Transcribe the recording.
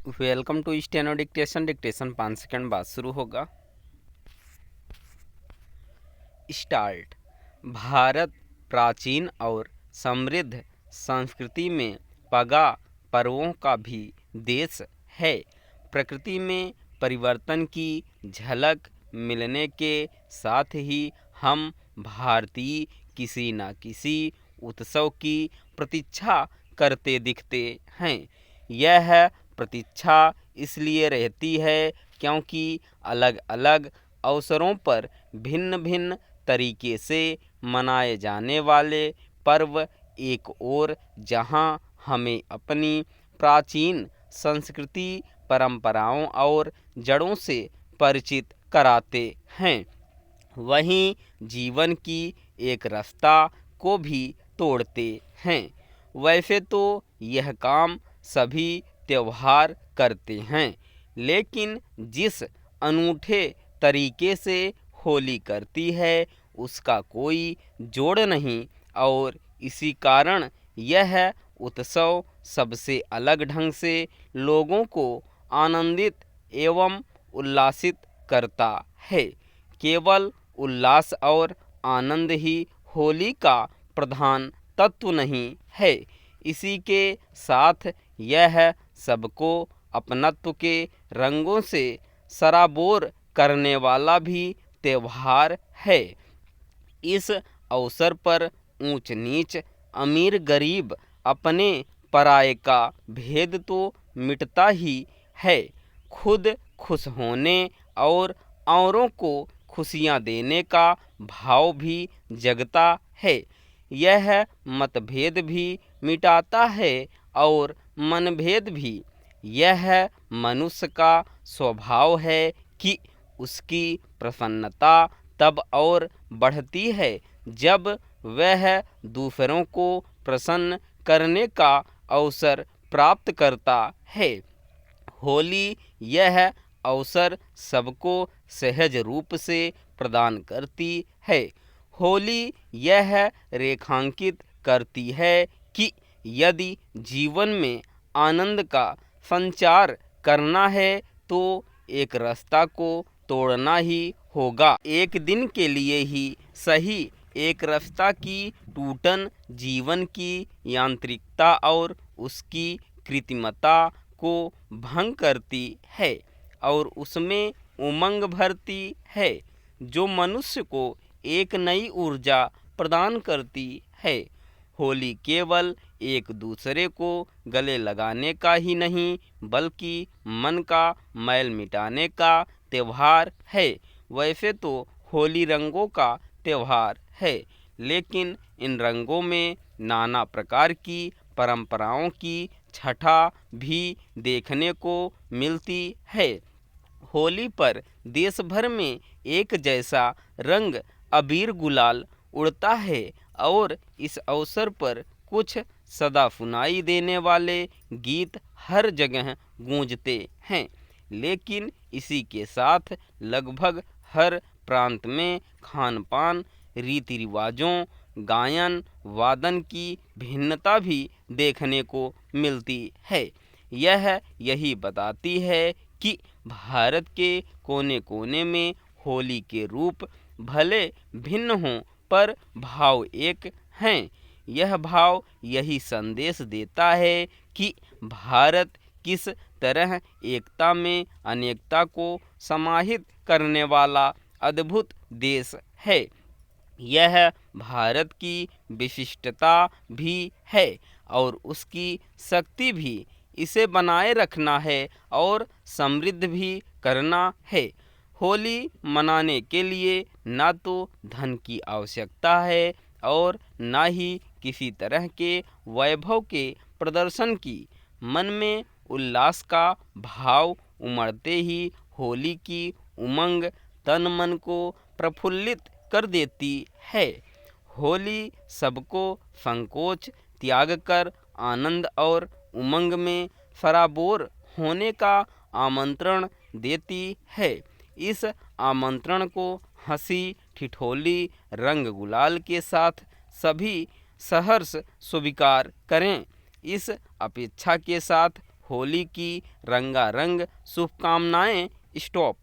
Welcome to steno dictation. Dictation 5 second बाद शुरू होगा। स्टार्ट। भारत प्राचीन और समृद्ध संस्कृति में पगा पर्वों का भी देश है। प्रकृति में परिवर्तन की झलक मिलने के साथ ही हम भारतीय किसी न किसी उत्सव की प्रतीक्षा करते दिखते हैं। यह प्रतीक्षा इसलिए रहती है क्योंकि अलग अलग अवसरों पर भिन्न भिन्न तरीके से मनाए जाने वाले पर्व एक ओर जहां हमें अपनी प्राचीन संस्कृति, परंपराओं और जड़ों से परिचित कराते हैं, वहीं जीवन की एक रास्ता को भी तोड़ते हैं। वैसे तो यह काम सभी त्योहार करते हैं, लेकिन जिस अनूठे तरीके से होली करती है उसका कोई जोड़ नहीं, और इसी कारण यह उत्सव सबसे अलग ढंग से लोगों को आनंदित एवं उल्लासित करता है। केवल उल्लास और आनंद ही होली का प्रधान तत्व नहीं है, इसी के साथ यह सबको अपनत्व के रंगों से सराबोर करने वाला भी त्योहार है। इस अवसर पर ऊंच नीच, अमीर गरीब, अपने पराये का भेद तो मिटता ही है, खुद खुश होने और औरों को खुशियां देने का भाव भी जगता है। यह मतभेद भी मिटाता है और मनभेद भी। यह मनुष्य का स्वभाव है कि उसकी प्रसन्नता तब और बढ़ती है जब वह दूसरों को प्रसन्न करने का अवसर प्राप्त करता है। होली यह अवसर सबको सहज रूप से प्रदान करती है। होली यह रेखांकित करती है कि यदि जीवन में आनंद का संचार करना है तो एक रास्ता को तोड़ना ही होगा। एक दिन के लिए ही सही, एक रास्ता की टूटन जीवन की यांत्रिकता और उसकी कृत्रिमता को भंग करती है और उसमें उमंग भरती है, जो मनुष्य को एक नई ऊर्जा प्रदान करती है। होली केवल एक दूसरे को गले लगाने का ही नहीं, बल्कि मन का मैल मिटाने का त्योहार है। वैसे तो होली रंगों का त्योहार है, लेकिन इन रंगों में नाना प्रकार की परंपराओं की छटा भी देखने को मिलती है। होली पर देश भर में एक जैसा रंग अबीर गुलाल उड़ता है और इस अवसर पर कुछ सदा सुनाई देने वाले गीत हर जगह गूंजते हैं, लेकिन इसी के साथ लगभग हर प्रांत में खान पान, रीति रिवाजों, गायन वादन की भिन्नता भी देखने को मिलती है। यह यही बताती है कि भारत के कोने कोने में होली के रूप भले भिन्न हों पर भाव एक हैं। यह भाव यही संदेश देता है कि भारत किस तरह एकता में अनेकता को समाहित करने वाला अद्भुत देश है। यह भारत की विशिष्टता भी है और उसकी शक्ति भी। इसे बनाए रखना है और समृद्ध भी करना है। होली मनाने के लिए ना तो धन की आवश्यकता है और ना ही किसी तरह के वैभव के प्रदर्शन की। मन में उल्लास का भाव उमड़ते ही होली की उमंग तन मन को प्रफुल्लित कर देती है। होली सबको संकोच त्याग कर आनंद और उमंग में सराबोर होने का आमंत्रण देती है। इस आमंत्रण को हंसी ठिठोली रंग गुलाल के साथ सभी सहर्ष स्वीकार करें। इस अपेक्षा के साथ होली की रंगारंग शुभकामनाएं। स्टॉप।